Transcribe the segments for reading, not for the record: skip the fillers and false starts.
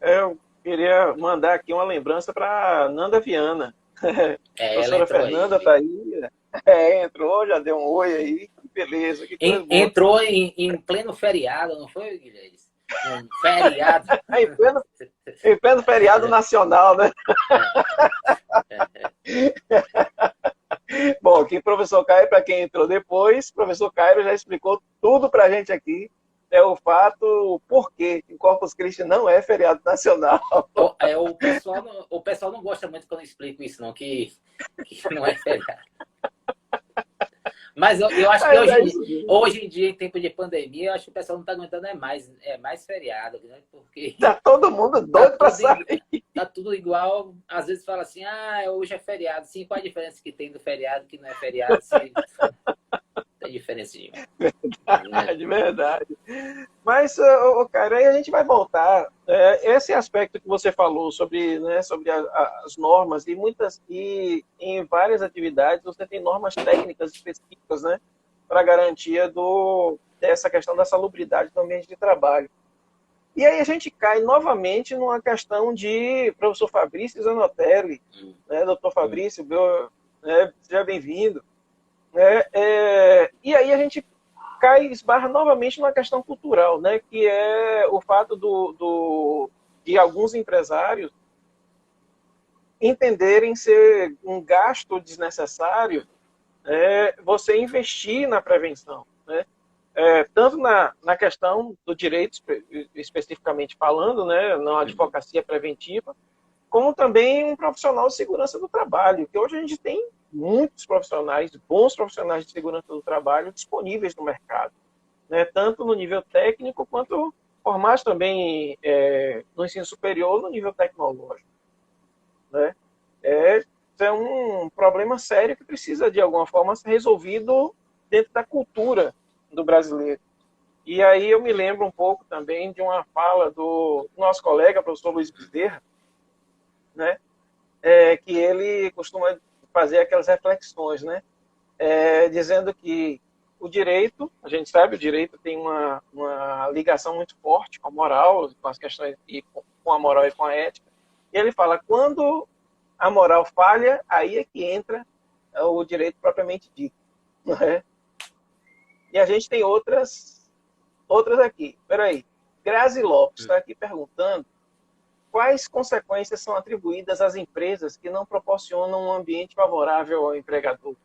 Eu queria mandar aqui uma lembrança para Nanda Viana. A Ela professora entrou aí. Fernanda está aí. Entrou, já deu um oi aí. Que beleza, que coisa boa. Entrou em pleno feriado, não foi, Guilherme? Um feriado. Em pleno, em pleno feriado nacional, né? Bom, aqui professor Caio, para quem entrou depois, professor Caio já explicou tudo para a gente aqui. É o fato, o porquê que Corpus Christi não é feriado nacional. O pessoal não gosta muito quando eu explico isso, não, que não é feriado. Mas eu acho que Mas é isso mesmo. hoje em dia, em tempo de pandemia, eu acho que o pessoal não está aguentando mais feriado, né? Porque Tá todo mundo tá doido para tudo, sair. tá tudo igual. Às vezes fala assim, hoje é feriado. Sim, qual a diferença que tem do feriado que não é feriado? Se tem diferença né? De verdade. Mas, cara, aí a gente vai voltar. Esse aspecto que você falou sobre, né, sobre as normas e em várias atividades você tem normas técnicas específicas, né, para garantia dessa questão da salubridade do ambiente de trabalho. E aí a gente cai novamente numa questão de professor Fabrício Zanotelli, né, doutor Fabrício, seja bem-vindo. E aí a gente esbarra novamente numa questão cultural, né, que é o fato de alguns empresários entenderem ser um gasto desnecessário você investir na prevenção, né? Tanto na questão do direito, especificamente falando, né, na advocacia preventiva, como também um profissional de segurança do trabalho, que hoje a gente tem muitos profissionais, bons profissionais de segurança do trabalho disponíveis no mercado, né? Tanto no nível técnico quanto formados também no ensino superior no nível tecnológico, né? É um problema sério que precisa, de alguma forma, ser resolvido dentro da cultura do brasileiro. E aí eu me lembro um pouco também de uma fala do nosso colega, professor Luiz Bezerra, né? Que ele costuma fazer aquelas reflexões, né? Dizendo que o direito, a gente sabe, o direito tem uma ligação muito forte com a moral, com as questões e com a moral e com a ética. E ele fala, quando a moral falha, aí é que entra o direito propriamente dito. Né? E a gente tem outras aqui. Peraí. Grazi Lopes está aqui perguntando quais consequências são atribuídas às empresas que não proporcionam um ambiente favorável ao empregador.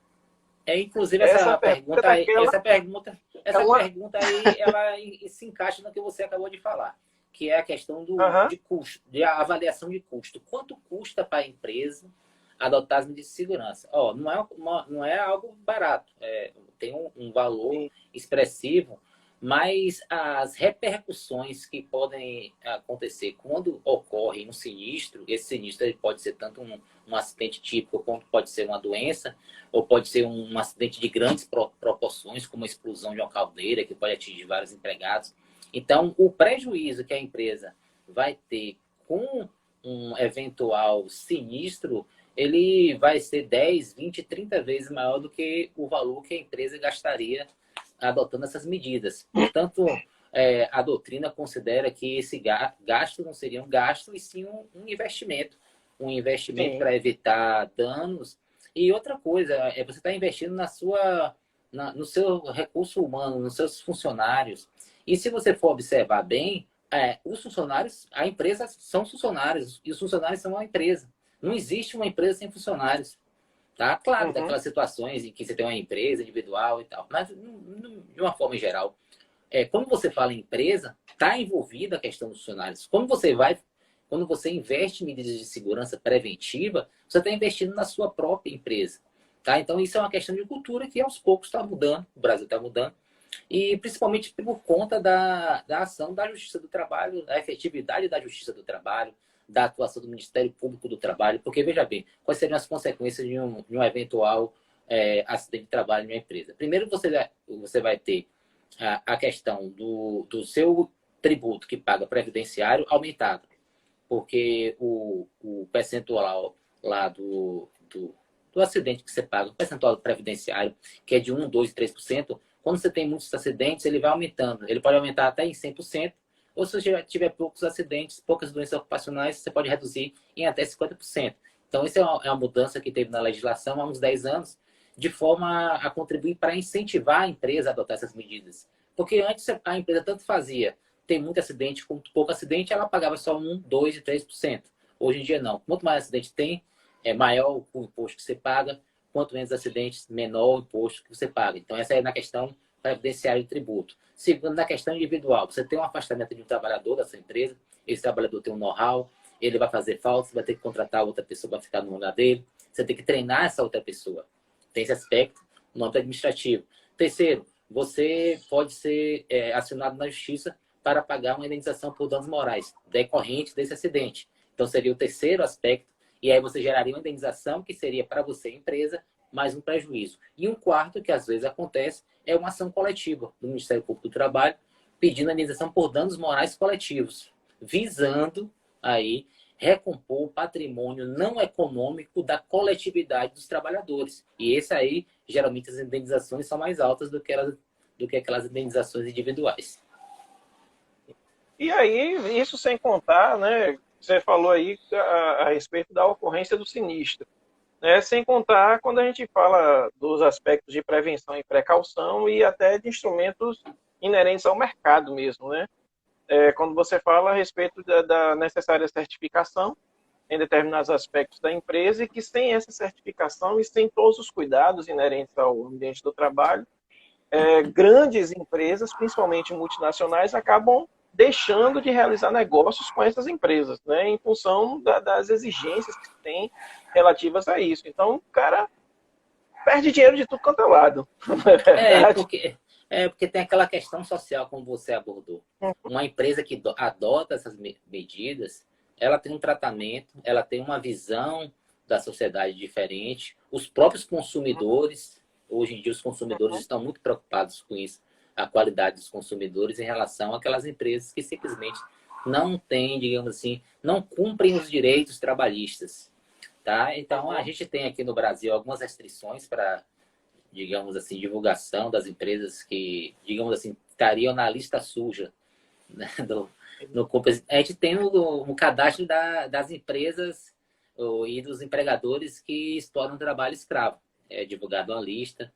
Inclusive Essa pergunta é daquela. essa pergunta aí, ela se encaixa no que você acabou de falar, que é a questão de custo, de avaliação de custo. Quanto custa para a empresa adotar as medidas de segurança? Não é algo barato, tem um valor expressivo, mas as repercussões que podem acontecer quando ocorre um sinistro, esse sinistro ele pode ser tanto um acidente típico, como pode ser uma doença, ou pode ser um acidente de grandes proporções, como a explosão de uma caldeira, que pode atingir vários empregados. Então, o prejuízo que a empresa vai ter com um eventual sinistro, ele vai ser 10, 20, 30 vezes maior do que o valor que a empresa gastaria adotando essas medidas. Portanto, a doutrina considera que esse gasto não seria um gasto, e sim um investimento. Um investimento para evitar danos. E outra coisa, você está investindo no seu recurso humano, nos seus funcionários. E se você for observar bem, os funcionários, a empresa são funcionários, e os funcionários são a empresa. Não existe uma empresa sem funcionários. Tá? Claro, daquelas situações em que você tem uma empresa individual e tal, mas de uma forma geral. Quando você fala em empresa, está envolvida a questão dos funcionários. Quando você investe em medidas de segurança preventiva, você está investindo na sua própria empresa. Tá? Então, isso é uma questão de cultura que aos poucos está mudando, o Brasil está mudando, e principalmente por conta da ação da Justiça do Trabalho, da efetividade da Justiça do Trabalho, da atuação do Ministério Público do Trabalho, porque, veja bem, quais seriam as consequências de um eventual acidente de trabalho em uma empresa. Primeiro, você vai ter a questão do seu tributo que paga previdenciário aumentado, porque o percentual lá do acidente que você paga, o percentual previdenciário, que é de 1, 2, 3%, quando você tem muitos acidentes, ele vai aumentando. Ele pode aumentar até em 100%, ou se você tiver poucos acidentes, poucas doenças ocupacionais, você pode reduzir em até 50%. Então, isso é uma mudança que teve na legislação há uns 10 anos, de forma a contribuir para incentivar a empresa a adotar essas medidas. Porque antes a empresa tanto fazia tem muito acidente, com pouco acidente, ela pagava só 1, 2 e 3%. Hoje em dia, não. Quanto mais acidente tem, é maior o imposto que você paga. Quanto menos acidentes, menor o imposto que você paga. Então, essa é na questão previdenciária de tributo. Segundo, na questão individual, você tem um afastamento de um trabalhador da sua empresa, esse trabalhador tem um know-how, ele vai fazer falta, você vai ter que contratar outra pessoa para ficar no lugar dele, você tem que treinar essa outra pessoa. Tem esse aspecto no âmbito administrativo. Terceiro, você pode ser acionado na justiça para pagar uma indenização por danos morais decorrentes desse acidente. Então, seria o terceiro aspecto. E aí você geraria uma indenização que seria para você, empresa, mais um prejuízo. E um quarto, que às vezes acontece, é uma ação coletiva do Ministério Público do Trabalho, pedindo a indenização por danos morais coletivos, visando aí recompor o patrimônio não econômico da coletividade dos trabalhadores. E esse aí, geralmente, as indenizações são mais altas do que aquelas indenizações individuais. E aí, isso sem contar, né? Você falou aí a respeito da ocorrência do sinistro. Né? Sem contar quando a gente fala dos aspectos de prevenção e precaução e até de instrumentos inerentes ao mercado mesmo. Né? Quando você fala a respeito da necessária certificação em determinados aspectos da empresa e que sem essa certificação e sem todos os cuidados inerentes ao ambiente do trabalho, grandes empresas, principalmente multinacionais, acabam deixando de realizar negócios com essas empresas, né, em função das exigências que tem relativas a isso. Então, o cara perde dinheiro de tudo quanto é lado. Não é verdade? Porque tem aquela questão social, como você abordou. Uma empresa que adota essas medidas, ela tem um tratamento, ela tem uma visão da sociedade diferente. Os próprios consumidores, hoje em dia os consumidores estão muito preocupados com isso, a qualidade dos consumidores em relação àquelas empresas que simplesmente não têm, digamos assim, não cumprem os direitos trabalhistas. Tá? Então, a gente tem aqui no Brasil algumas restrições para, digamos assim, divulgação das empresas que, digamos assim, estariam na lista suja. Né? A gente tem no cadastro das empresas e dos empregadores que exploram trabalho escravo. É divulgado uma lista.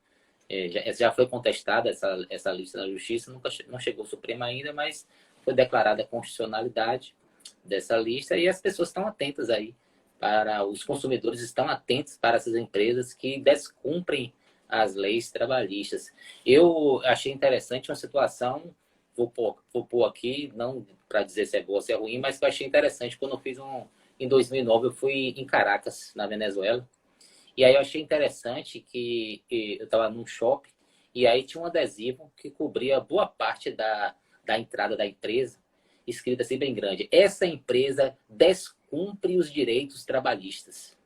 Já foi contestada essa lista na Justiça, não chegou ao Supremo ainda, mas foi declarada a constitucionalidade dessa lista e as pessoas estão atentas aí, os consumidores estão atentos para essas empresas que descumprem as leis trabalhistas. Eu achei interessante uma situação, vou pôr aqui, não para dizer se é boa ou se é ruim, mas que eu achei interessante quando eu fiz em 2009, eu fui em Caracas, na Venezuela. E aí eu achei interessante que eu estava num shopping e aí tinha um adesivo que cobria boa parte da entrada da empresa, escrito assim bem grande: essa empresa descumpre os direitos trabalhistas.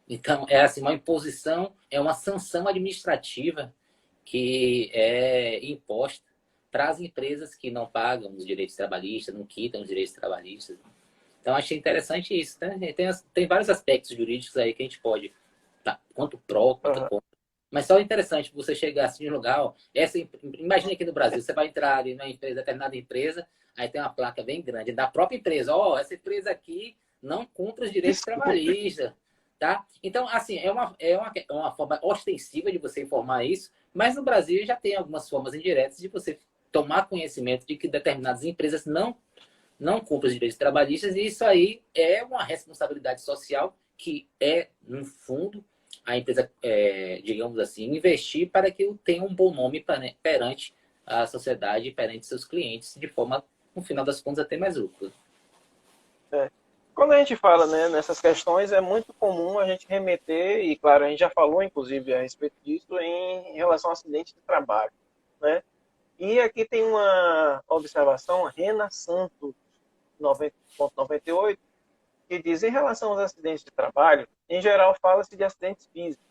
Então, é assim, uma imposição, é uma sanção administrativa que é imposta para as empresas que não pagam os direitos trabalhistas, não quitam os direitos trabalhistas. Então, achei interessante isso. Né? Tem vários aspectos jurídicos aí que a gente pode, quanto pró, quanto contra. Mas só é interessante você chegar assim no lugar, ó, imagina aqui no Brasil, você vai entrar ali numa empresa, determinada empresa, aí tem uma placa bem grande da própria empresa, ó, essa empresa aqui não cumpre os direitos trabalhistas, tá? Então, assim, é uma forma ostensiva de você informar isso, mas no Brasil já tem algumas formas indiretas de você tomar conhecimento de que determinadas empresas não cumprem os direitos trabalhistas, e isso aí é uma responsabilidade social que no fundo, a empresa, digamos assim, investir para que tenha um bom nome perante a sociedade e perante seus clientes, de forma, no final das contas, a ter mais lucro. Quando a gente fala, né, nessas questões, é muito comum a gente remeter, e claro, a gente já falou, inclusive, a respeito disso, em relação ao acidente de trabalho. Né? E aqui tem uma observação, a Rena Santos, 90.98, que diz: em relação aos acidentes de trabalho, em geral fala-se de acidentes físicos,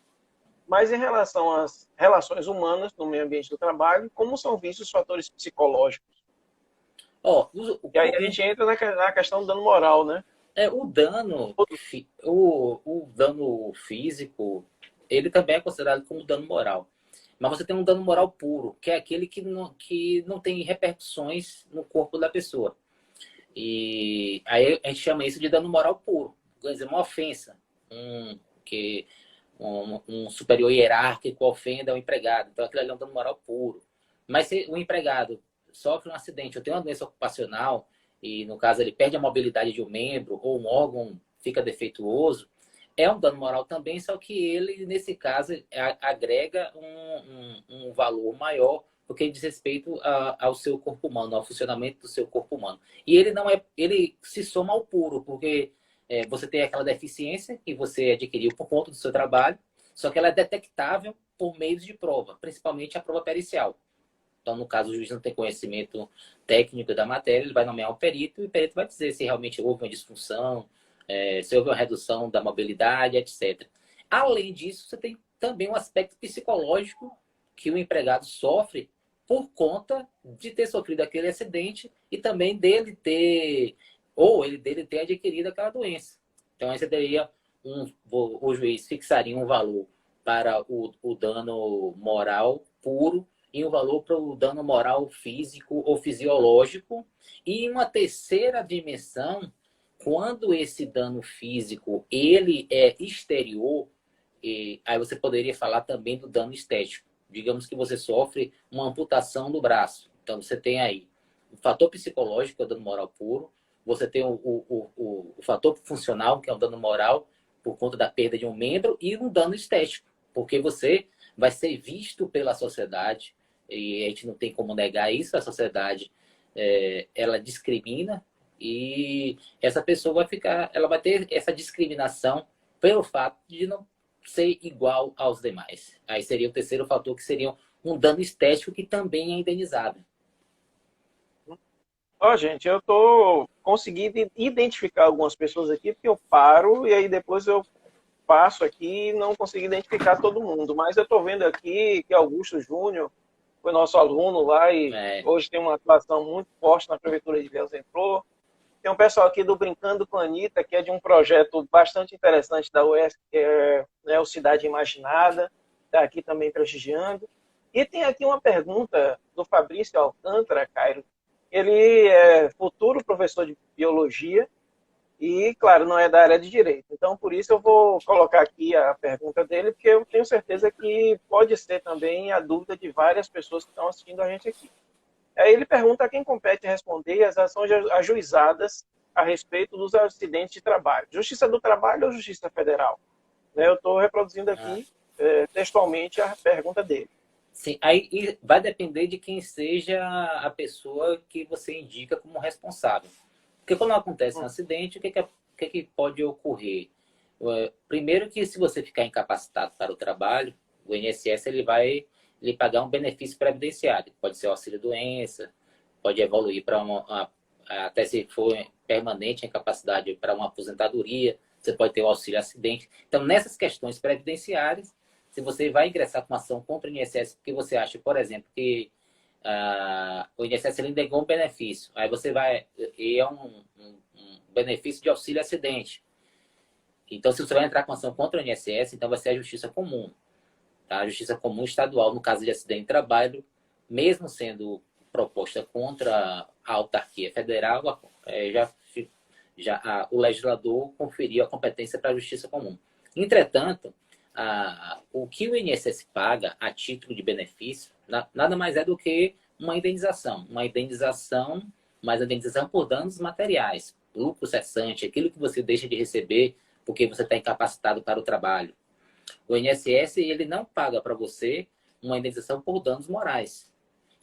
mas em relação às relações humanas no meio ambiente do trabalho, como são vistos os fatores psicológicos? E aí a gente entra na questão do dano moral, né? O dano físico, ele também é considerado como dano moral. Mas você tem um dano moral puro, que é aquele que não tem repercussões no corpo da pessoa. E aí a gente chama isso de dano moral puro. Quer dizer, uma ofensa. Um superior hierárquico ofenda o empregado. Então, aquilo ali é um dano moral puro. Mas se o empregado sofre um acidente ou tem uma doença ocupacional, e no caso ele perde a mobilidade de um membro ou um órgão fica defeituoso, é um dano moral também, só que ele, nesse caso, agrega um valor maior porque diz respeito ao seu corpo humano, ao funcionamento do seu corpo humano. E ele não é, ele se soma ao puro, porque você tem aquela deficiência que você adquiriu por conta do seu trabalho, só que ela é detectável por meios de prova, principalmente a prova pericial. Então, no caso, o juiz não tem conhecimento técnico da matéria, ele vai nomear um perito e o perito vai dizer se realmente houve uma disfunção, se houve uma redução da mobilidade, etc. Além disso, você tem também um aspecto psicológico que o empregado sofre por conta de ter sofrido aquele acidente e também dele ter adquirido aquela doença. Então, aí você teria o juiz fixaria um valor para o dano moral puro e um valor para o dano moral físico ou fisiológico. E uma terceira dimensão, quando esse dano físico ele é exterior, aí você poderia falar também do dano estético. Digamos que você sofre uma amputação do braço. Então, você tem aí o fator psicológico, que é o dano moral puro. Você tem o fator funcional, que é o dano moral por conta da perda de um membro. E um dano estético, porque você vai ser visto pela sociedade. E a gente não tem como negar isso. A sociedade, ela discrimina. E essa pessoa ela vai ter essa discriminação pelo fato de não ser igual aos demais. Aí seria o terceiro fator, que seria um dano estético que também é indenizável. Gente, eu tô conseguindo identificar algumas pessoas aqui, porque eu paro e aí depois eu passo aqui e não consigo identificar todo mundo. Mas eu tô vendo aqui que Augusto Júnior foi nosso aluno lá e hoje tem uma atuação muito forte na Prefeitura de Ilhéus, entrou. Tem um pessoal aqui do Brincando com a Anitta, que é de um projeto bastante interessante da UES, que é o Cidade Imaginada, está aqui também prestigiando. E tem aqui uma pergunta do Fabrício Alcântara, Cairo. Ele é futuro professor de biologia e, claro, não é da área de direito. Então, por isso eu vou colocar aqui a pergunta dele, porque eu tenho certeza que pode ser também a dúvida de várias pessoas que estão assistindo a gente aqui. Aí ele pergunta a quem compete responder as ações ajuizadas a respeito dos acidentes de trabalho. Justiça do Trabalho ou Justiça Federal? Eu estou reproduzindo aqui textualmente a pergunta dele. Sim, aí vai depender de quem seja a pessoa que você indica como responsável. Porque quando acontece um acidente, o que pode ocorrer? Primeiro que se você ficar incapacitado para o trabalho, o INSS ele vai lhe pagar um benefício previdenciário. Pode ser auxílio-doença, pode evoluir para até se for permanente a incapacidade para uma aposentadoria, você pode ter o auxílio-acidente. Então, nessas questões previdenciárias, se você vai ingressar com uma ação contra o INSS, porque você acha, por exemplo, que o INSS ele negou um benefício, aí você vai... E é um benefício de auxílio-acidente. Então, se você vai entrar com ação contra o INSS, então vai ser a Justiça Comum. Tá? A Justiça Comum Estadual, no caso de acidente de trabalho, mesmo sendo proposta contra a autarquia federal, o legislador conferiu a competência para a Justiça Comum. Entretanto, o que o INSS paga a título de benefício nada mais é do que uma indenização. Mas a indenização por danos materiais, lucro cessante, aquilo que você deixa de receber porque você está incapacitado para o trabalho. O INSS ele não paga para você uma indenização por danos morais.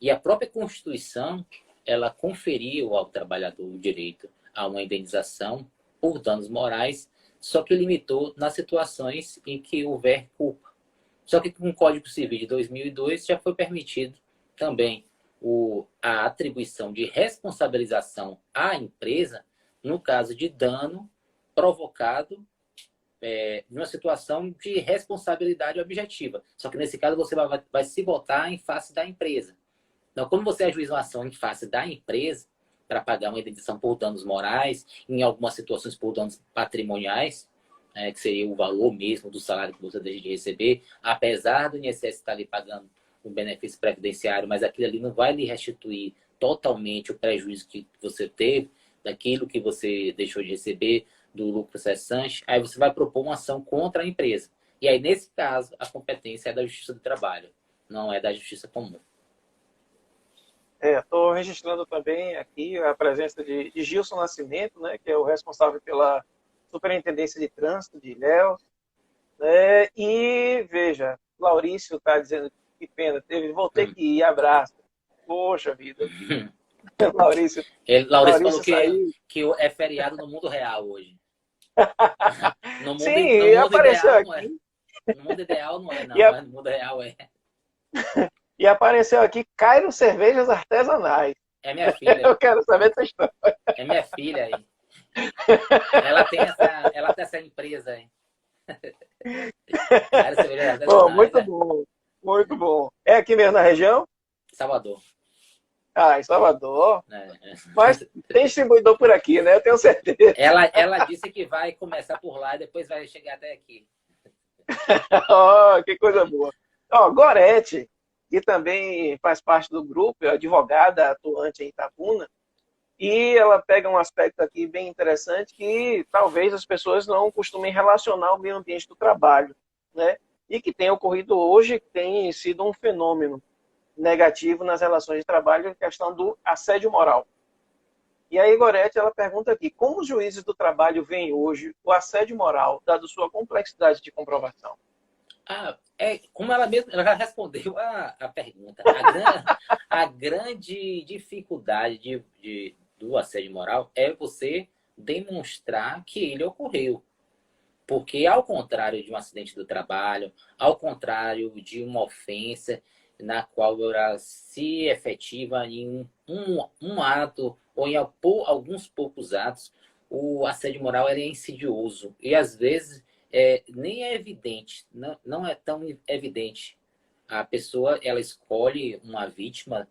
E a própria Constituição ela conferiu ao trabalhador o direito a uma indenização por danos morais, só que limitou nas situações em que houver culpa. Só que com o Código Civil de 2002 já foi permitido também a atribuição de responsabilização à empresa no caso de dano provocado numa situação de responsabilidade objetiva. Só que nesse caso você vai se botar em face da empresa. Então, quando você ajuiza uma ação em face da empresa para pagar uma indenização por danos morais, em algumas situações por danos patrimoniais, que seria o valor mesmo do salário que você deixa de receber, apesar do INSS estar lhe pagando um benefício previdenciário, mas aquilo ali não vai lhe restituir totalmente o prejuízo que você teve. daquilo que você deixou de receber, do lucro cessante, aí você vai propor uma ação contra a empresa. E aí, nesse caso, a competência é da Justiça do Trabalho, não é da Justiça Comum. Estou registrando também aqui a presença de Gilson Nascimento, né, que é o responsável pela Superintendência de Trânsito de Ilhéus. E, veja, Laurício está dizendo que pena, vou ter que ir, abraço. Poxa vida. Laurício falou que é feriado no mundo real hoje. Sim, no mundo apareceu ideal, aqui. Não é. No mundo ideal não é, não, mas no mundo real é. E apareceu aqui Cairo Cervejas Artesanais. É minha filha. Eu quero saber essa história. É minha filha aí. Ela tem essa empresa aí. Cairo Cervejas Artesanais. Bom, muito bom. Muito bom. É aqui mesmo na região? Salvador. Em Salvador. Mas tem distribuidor por aqui, né? Eu tenho certeza. Ela disse que vai começar por lá e depois vai chegar até aqui. Que coisa boa. Gorete, que também faz parte do grupo, é advogada atuante em Itabuna, e ela pega um aspecto aqui bem interessante que talvez as pessoas não costumem relacionar o meio ambiente do trabalho, né? E que tem ocorrido hoje, tem sido um fenômeno negativo nas relações de trabalho, a questão do assédio moral. E aí, Gorete, ela pergunta aqui, como os juízes do trabalho veem hoje o assédio moral, dado sua complexidade de comprovação? Como ela já respondeu a pergunta. A grande dificuldade do assédio moral é você demonstrar que ele ocorreu. Porque, ao contrário de um acidente do trabalho, ao contrário de uma ofensa na qual ela se efetiva em um ato ou em alguns poucos atos, o assédio moral é insidioso. E, às vezes, nem é evidente, não é tão evidente. A pessoa, ela escolhe uma vítima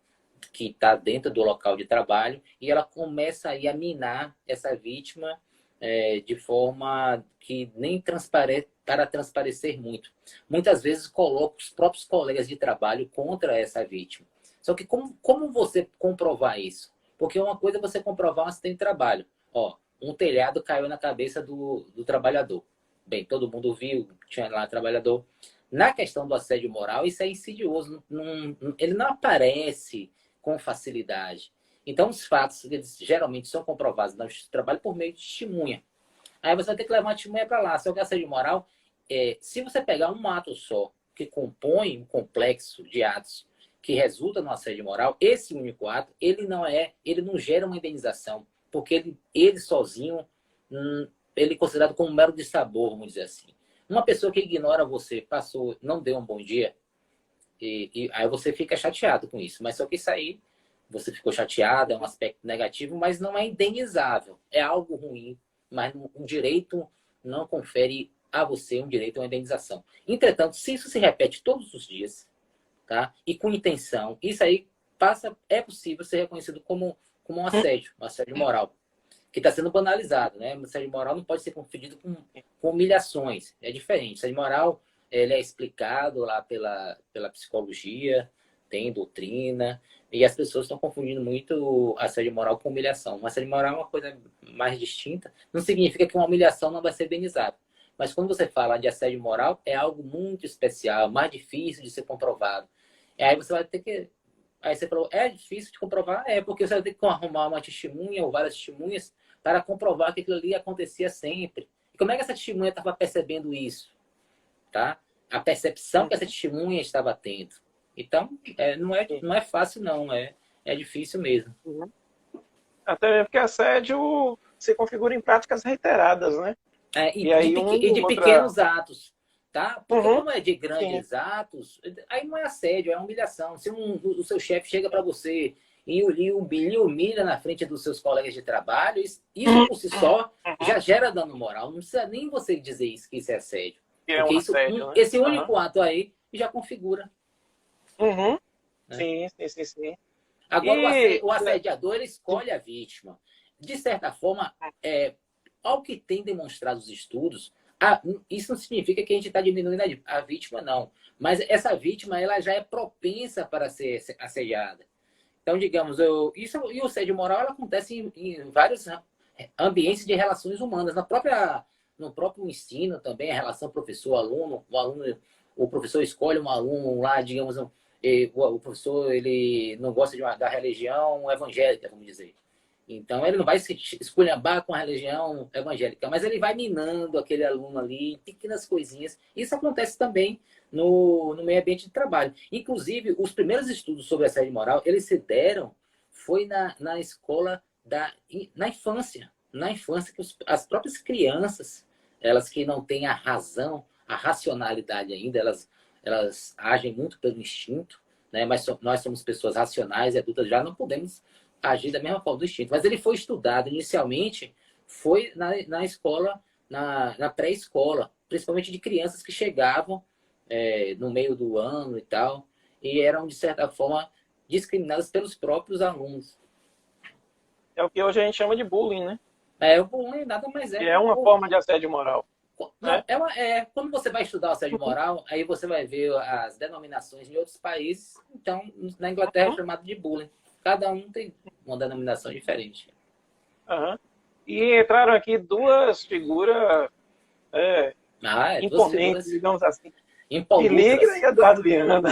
que está dentro do local de trabalho e ela começa aí a minar essa vítima de forma que nem para transparecer muito. Muitas vezes coloca os próprios colegas de trabalho contra essa vítima. Só que como você comprovar isso? Porque uma coisa é você comprovar um acidente de trabalho. Um telhado caiu na cabeça do trabalhador. Bem, todo mundo viu, tinha lá trabalhador. Na questão do assédio moral, isso é insidioso. Ele não aparece com facilidade. Então, os fatos, eles geralmente são comprovados na justiça do trabalho por meio de testemunha. Aí você vai ter que levar uma testemunha para lá. Só que assédio moral, se você pegar um ato só, que compõe um complexo de atos que resulta no assédio moral, esse único ato, ele não gera uma indenização, porque ele sozinho, ele é considerado como um mero dissabor, vamos dizer assim. Uma pessoa que ignora você, passou, não deu um bom dia, e aí você fica chateado com isso. Mas só que isso aí, você ficou chateado, é um aspecto negativo, mas não é indenizável. É algo ruim, mas um direito não confere a você um direito a uma indenização. Entretanto, se isso se repete todos os dias, tá? E com intenção, isso aí é possível ser reconhecido como um assédio moral, que está sendo banalizado, né? O assédio moral não pode ser confundido com humilhações. É diferente. O assédio moral, ele é explicado lá pela psicologia, tem doutrina, e as pessoas estão confundindo muito assédio moral com humilhação. O assédio moral é uma coisa mais distinta. Não significa que uma humilhação não vai ser indenizada. Mas quando você fala de assédio moral, é algo muito especial, mais difícil de ser comprovado. E aí você vai ter que... Aí você falou, é difícil de comprovar? Porque você vai ter que arrumar uma testemunha ou várias testemunhas para comprovar que aquilo ali acontecia sempre. E como é que essa testemunha estava percebendo isso? Tá? A percepção que essa testemunha estava tendo. Então, não é fácil, não. É difícil mesmo. Até mesmo porque assédio se configura em práticas reiteradas, né? De pequenos atos. Tá? Porque como é de grandes atos, aí não é assédio, é humilhação. Se o seu chefe chega para você e lhe humilha na frente dos seus colegas de trabalho, isso por si só já gera dano moral. Não precisa nem você dizer isso, que isso é assédio. Porque assédio, né? Esse único ato aí já configura. Né? Sim. Agora, o assediador, ele escolhe a vítima. De certa forma, ao que tem demonstrado os estudos, isso não significa que a gente está diminuindo a vítima, não. Mas essa vítima, ela já é propensa para ser assediada. Então, digamos, e o assédio moral ela acontece em vários ambientes de relações humanas, no próprio ensino também, a relação professor-aluno, o professor escolhe um aluno lá, digamos, o professor ele não gosta da religião evangélica, vamos dizer. Então, ele não vai se esculhambar com a religião evangélica, mas ele vai minando aquele aluno ali, pequenas coisinhas. Isso acontece também no meio ambiente de trabalho. Inclusive, os primeiros estudos sobre assédio moral, eles se deram, foi na escola, na infância. Na infância, que as próprias crianças, elas que não têm a razão, a racionalidade ainda, elas agem muito pelo instinto, né? Mas nós somos pessoas racionais e adultas, já não podemos agir da mesma forma do instinto. Mas ele foi estudado inicialmente, foi na escola, na pré-escola, principalmente de crianças que chegavam no meio do ano e tal, e eram, de certa forma, discriminadas pelos próprios alunos. É o que hoje a gente chama de bullying, né? O bullying nada mais é. Que é uma forma de assédio moral. Não, quando você vai estudar o assédio moral, aí você vai ver as denominações em outros países. Então, na Inglaterra é chamado de bullying. Cada um tem uma denominação diferente. E entraram aqui duas figuras duas imponentes, figuras, digamos assim. Impolutas. E Eduardo Viana.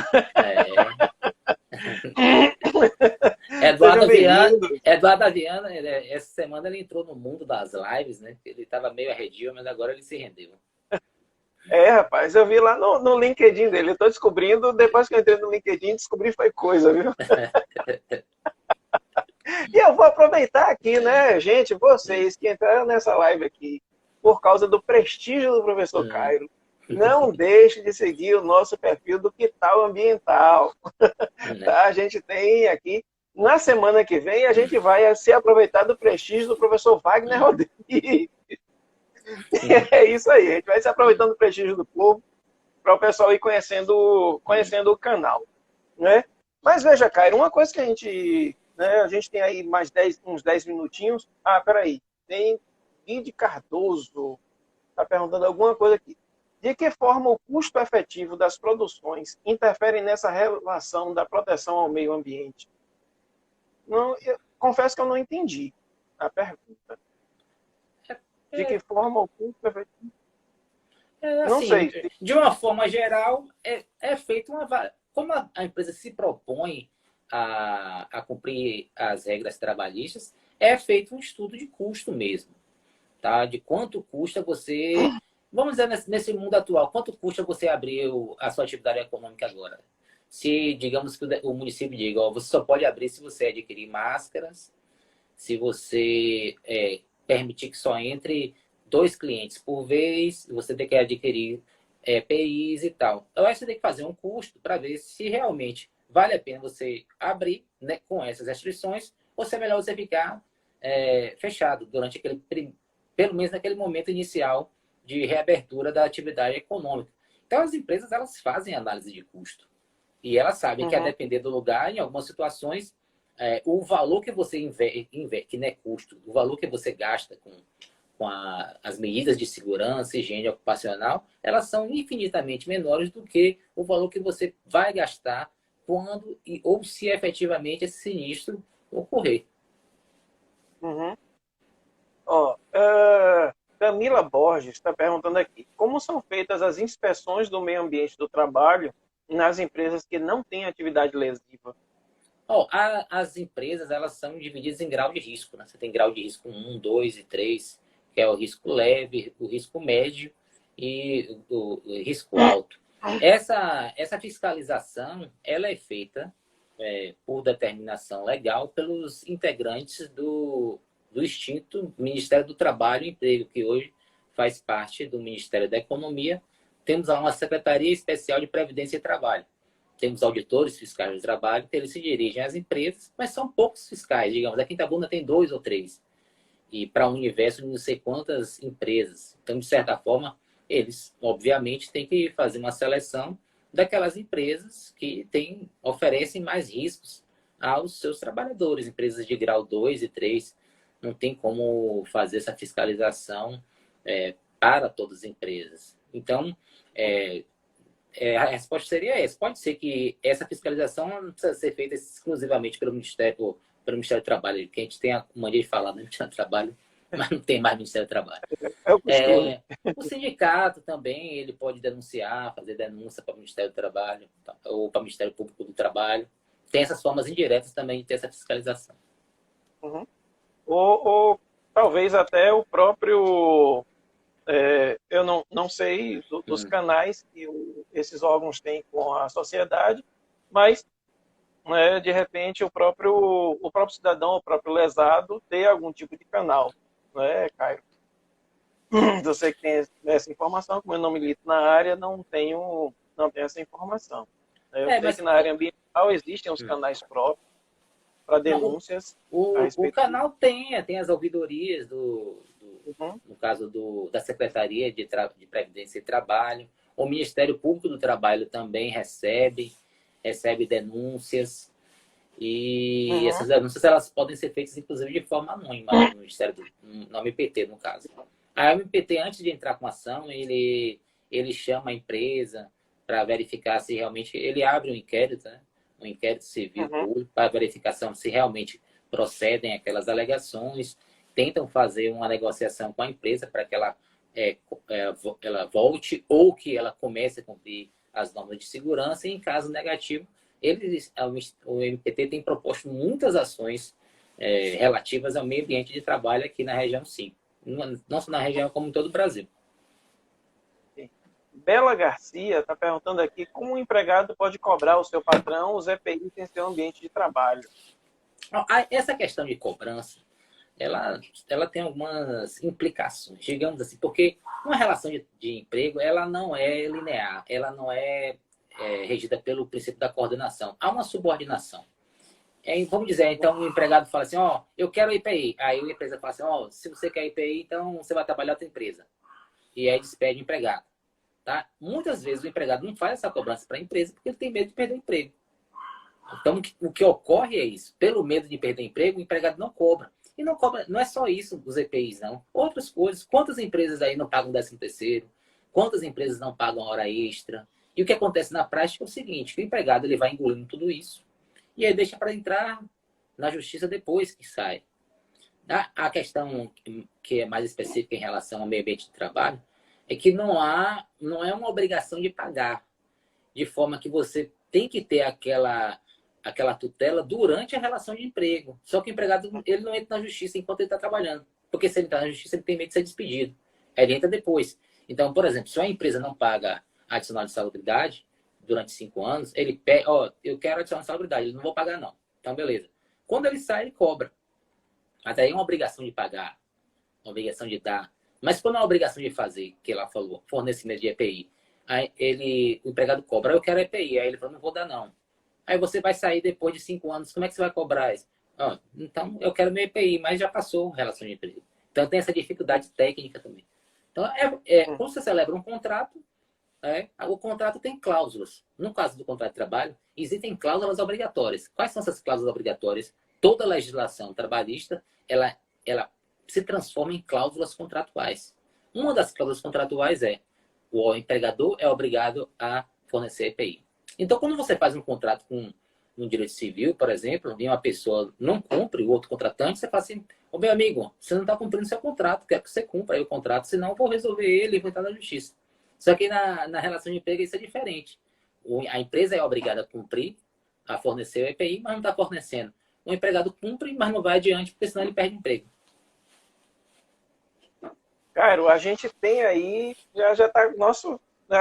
Eduardo Viana, essa semana ele entrou no mundo das lives, né? Ele estava meio arredio, mas agora ele se rendeu. Rapaz, eu vi lá no LinkedIn dele. Eu tô descobrindo, depois que eu entrei no LinkedIn, descobri foi coisa, viu? E eu vou aproveitar aqui, né, gente, vocês que entraram nessa live aqui por causa do prestígio do professor Cairo, não deixe de seguir o nosso perfil do Quital Ambiental. Tá? A gente tem aqui, na semana que vem, a gente vai se aproveitar do prestígio do professor Wagner Rodrigues. É isso aí, a gente vai se aproveitando do prestígio do povo para o pessoal ir conhecendo o canal. Né? Mas veja, Cairo, uma coisa que a gente tem aí mais uns 10 minutinhos. Peraí, tem Guide Cardoso, está perguntando alguma coisa aqui. De que forma o custo efetivo das produções interfere nessa relação da proteção ao meio ambiente? Eu confesso que eu não entendi a pergunta. De que forma o custo efetivo? Não sei. De uma forma geral, é feito como a empresa se propõe a cumprir as regras trabalhistas, é feito um estudo de custo mesmo. Tá? De quanto custa você... Vamos dizer, nesse mundo atual, quanto custa você abrir a sua atividade econômica agora? Se, digamos que o município diga, você só pode abrir se você adquirir máscaras, se você permitir que só entre 2 clientes por vez, você tem que adquirir EPIs e tal. Então, aí você tem que fazer um custo para ver se realmente vale a pena você abrir, né, com essas restrições, ou se é melhor você ficar fechado durante pelo menos naquele momento inicial de reabertura da atividade econômica. Então, as empresas elas fazem análise de custo. E elas sabem que, a depender do lugar, em algumas situações, o valor que você investe, que não é custo, o valor que você gasta com as medidas de segurança e higiene ocupacional, elas são infinitamente menores do que o valor que você vai gastar quando ou se efetivamente esse sinistro ocorrer. Camila Borges está perguntando aqui, como são feitas as inspeções do meio ambiente do trabalho nas empresas que não têm atividade lesiva? As empresas elas são divididas em grau de risco. Né? Você tem grau de risco 1, 2 e 3, que é o risco leve, o risco médio e o risco alto. Essa fiscalização ela é feita por determinação legal pelos integrantes do extinto Ministério do Trabalho e Emprego, que hoje faz parte do Ministério da Economia. Temos lá uma Secretaria Especial de Previdência e Trabalho. Temos auditores fiscais de trabalho, que eles se dirigem às empresas, mas são poucos fiscais, digamos. Aqui em Itabuna tem 2 ou 3. E para um universo de não sei quantas empresas. Então, de certa forma, eles, obviamente, têm que fazer uma seleção daquelas empresas que oferecem mais riscos aos seus trabalhadores. Empresas de grau 2 e 3. Não tem como fazer essa fiscalização para todas as empresas. Então, a resposta seria essa. Pode ser que essa fiscalização não precisa ser feita exclusivamente pelo Ministério do Trabalho, que a gente tem a mania de falar, né? Ministério do Trabalho, mas não tem mais Ministério do Trabalho. É o costume. O sindicato também, ele pode denunciar, fazer denúncia para o Ministério do Trabalho ou para o Ministério Público do Trabalho. Tem essas formas indiretas também de ter essa fiscalização. Uhum. Ou talvez até o próprio... eu não sei dos canais que esses órgãos têm com a sociedade, mas de repente o próprio cidadão, o próprio lesado, ter algum tipo de canal, Caio? Eu sei que tem essa informação, como eu não milito na área, não tenho essa informação. Eu sei que na área ambiental existem os canais próprios para denúncias. O canal tem as ouvidorias no caso da Secretaria de Previdência e Trabalho. O Ministério Público do Trabalho também recebe denúncias. E essas denúncias elas podem ser feitas, inclusive, de forma anônima no Ministério no MPT, no caso. A MPT, antes de entrar com a ação, ele chama a empresa para verificar se realmente... Ele abre um inquérito, né? Um inquérito civil público para verificação se realmente procedem aquelas alegações, tentam fazer uma negociação com a empresa para que ela volte ou que ela comece a cumprir as normas de segurança, e em caso negativo, o MPT tem proposto muitas ações relativas ao meio ambiente de trabalho aqui na região 5. Não só na região, como em todo o Brasil. Bela Garcia está perguntando aqui como o empregado pode cobrar o seu patrão os EPIs em seu ambiente de trabalho. Essa questão de cobrança, ela tem algumas implicações, digamos assim, porque uma relação de emprego, ela não é linear, ela não é regida pelo princípio da coordenação. Há uma subordinação. Vamos dizer, então, o empregado fala assim, eu quero IPI. Aí a empresa fala assim, se você quer IPI, então você vai trabalhar na outra empresa. E aí despede o empregado. Tá? Muitas vezes o empregado não faz essa cobrança para a empresa porque ele tem medo de perder o emprego. Então, o que ocorre é isso. Pelo medo de perder o emprego, o empregado não cobra. E não cobra, não é só isso, os EPIs, não. Outras coisas. Quantas empresas aí não pagam 13º? Quantas empresas não pagam hora extra? E o que acontece na prática é o seguinte, que o empregado ele vai engolindo tudo isso e aí deixa para entrar na justiça depois que sai. A questão que é mais específica em relação ao meio ambiente de trabalho é que não é uma obrigação de pagar, de forma que você tem que ter aquela tutela durante a relação de emprego. Só que o empregado ele não entra na justiça enquanto ele está trabalhando, porque se ele entrar na justiça ele tem medo de ser despedido. Ele entra depois. Então, por exemplo, se a empresa não paga adicional de salubridade durante 5 anos, ele pede, eu quero adicional de salubridade, eu não vou pagar não. Então, beleza. Quando ele sai, ele cobra. Mas aí é uma obrigação de pagar, uma obrigação de dar. Mas quando é uma obrigação de fazer, que ela falou, fornecimento de EPI, aí o empregado cobra, eu quero EPI. Aí ele falou, não vou dar não. Aí você vai sair depois de 5 anos, como é que você vai cobrar isso? Então, eu quero meu EPI, mas já passou a relação de emprego. Então, tem essa dificuldade técnica também. Então, quando você celebra um contrato, o contrato tem cláusulas. No caso do contrato de trabalho, existem cláusulas obrigatórias. Quais são essas cláusulas obrigatórias? Toda legislação trabalhista, ela se transforma em cláusulas contratuais. Uma das cláusulas contratuais o empregador é obrigado a fornecer EPI. Então, quando você faz um contrato com um direito civil, por exemplo, e uma pessoa não cumpre, o outro contratante, você fala assim, meu amigo, você não está cumprindo seu contrato, quero que você cumpra aí o contrato, senão eu vou resolver ele e vou entrar na justiça. Só que na relação de emprego isso é diferente. A empresa é obrigada a cumprir, a fornecer o EPI, mas não está fornecendo. O empregado cumpre, mas não vai adiante, porque senão ele perde o emprego. Cairo, a gente tem aí, já tá,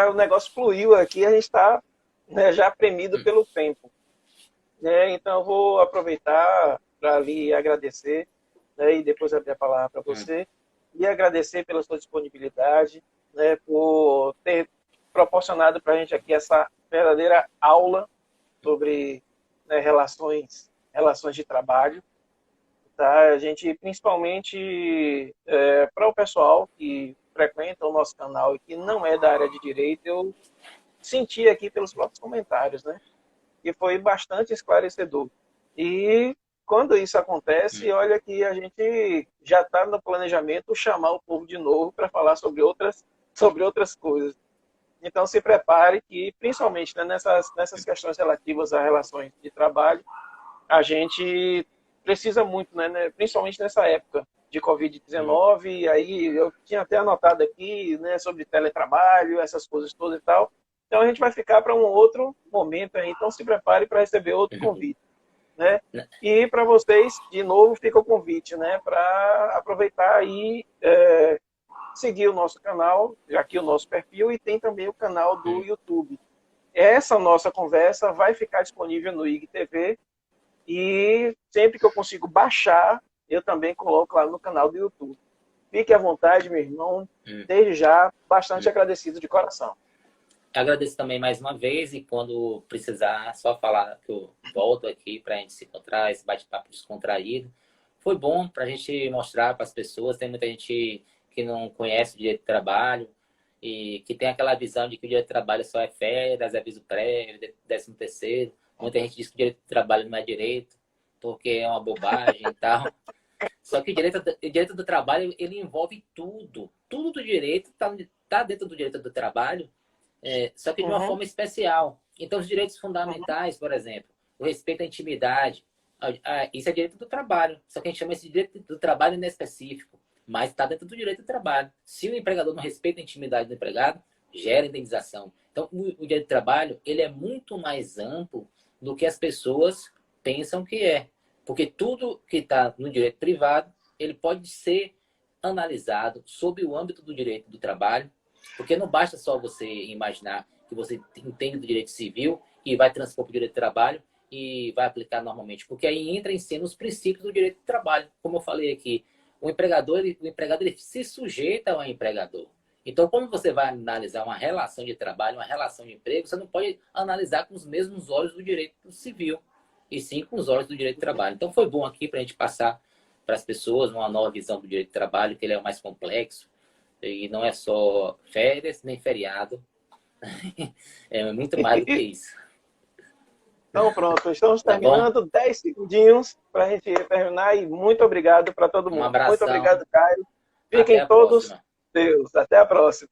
o negócio fluiu aqui, a gente está já premido pelo tempo. Então eu vou aproveitar para lhe agradecer, e depois abrir a palavra para você, e agradecer pela sua disponibilidade, por ter proporcionado para a gente aqui essa verdadeira aula sobre relações de trabalho. Tá? A gente, principalmente para o pessoal que frequenta o nosso canal e que não é da área de direito, eu senti aqui pelos próprios comentários, que foi bastante esclarecedor. E quando isso acontece, olha que a gente já está no planejamento chamar o povo de novo para falar sobre outras coisas. Então, se prepare que, principalmente, né, nessas questões relativas a relações de trabalho, a gente precisa muito, né, principalmente nessa época de Covid-19, e aí eu tinha até anotado aqui, né, sobre teletrabalho, essas coisas todas e tal. Então, a gente vai ficar para um outro momento aí, então se prepare para receber outro convite, né? E para vocês, de novo, fica o convite, né, para aproveitar aí, seguir o nosso canal, aqui o nosso perfil, e tem também o canal do YouTube. Essa nossa conversa vai ficar disponível no IGTV, e sempre que eu consigo baixar, eu também coloco lá no canal do YouTube. Fique à vontade, meu irmão. Desde já, bastante agradecido de coração. Agradeço também mais uma vez, e quando precisar, só falar que eu volto aqui para a gente se encontrar, esse bate-papo descontraído. Foi bom para a gente mostrar para as pessoas. Tem muita gente que não conhece o direito do trabalho e que tem aquela visão de que o direito do trabalho só é férias, aviso prévio, 13º. Muita gente diz que o direito do trabalho não é direito, porque é uma bobagem e tal. Só que o direito do trabalho, ele envolve tudo. Tudo do direito está dentro do direito do trabalho, só que de uma forma especial. Então, os direitos fundamentais, por exemplo, o respeito à intimidade, isso é direito do trabalho. Só que a gente chama esse de direito do trabalho inespecífico, mas está dentro do direito do trabalho. Se o empregador não respeita a intimidade do empregado, gera indenização. Então, o direito do trabalho, ele é muito mais amplo do que as pessoas pensam que é. Porque tudo que está no direito privado, ele pode ser analisado sob o âmbito do direito do trabalho, porque não basta só você imaginar que você entende do direito civil e vai transpor para o direito do trabalho e vai aplicar normalmente, porque aí entra em cena os princípios do direito do trabalho. Como eu falei aqui, o empregado ele se sujeita ao empregador. Então, como você vai analisar uma relação de trabalho, uma relação de emprego, você não pode analisar com os mesmos olhos do direito civil, e sim com os olhos do direito do trabalho. Então, foi bom aqui para a gente passar para as pessoas uma nova visão do direito do trabalho, que ele é o mais complexo, e não é só férias, nem feriado. É muito mais do que isso. Então, pronto. Estamos terminando. 10 segundinhos para a gente terminar. E muito obrigado para todo mundo. Um abração. Muito obrigado, Caio. Fiquem todos. Deus. Até a próxima.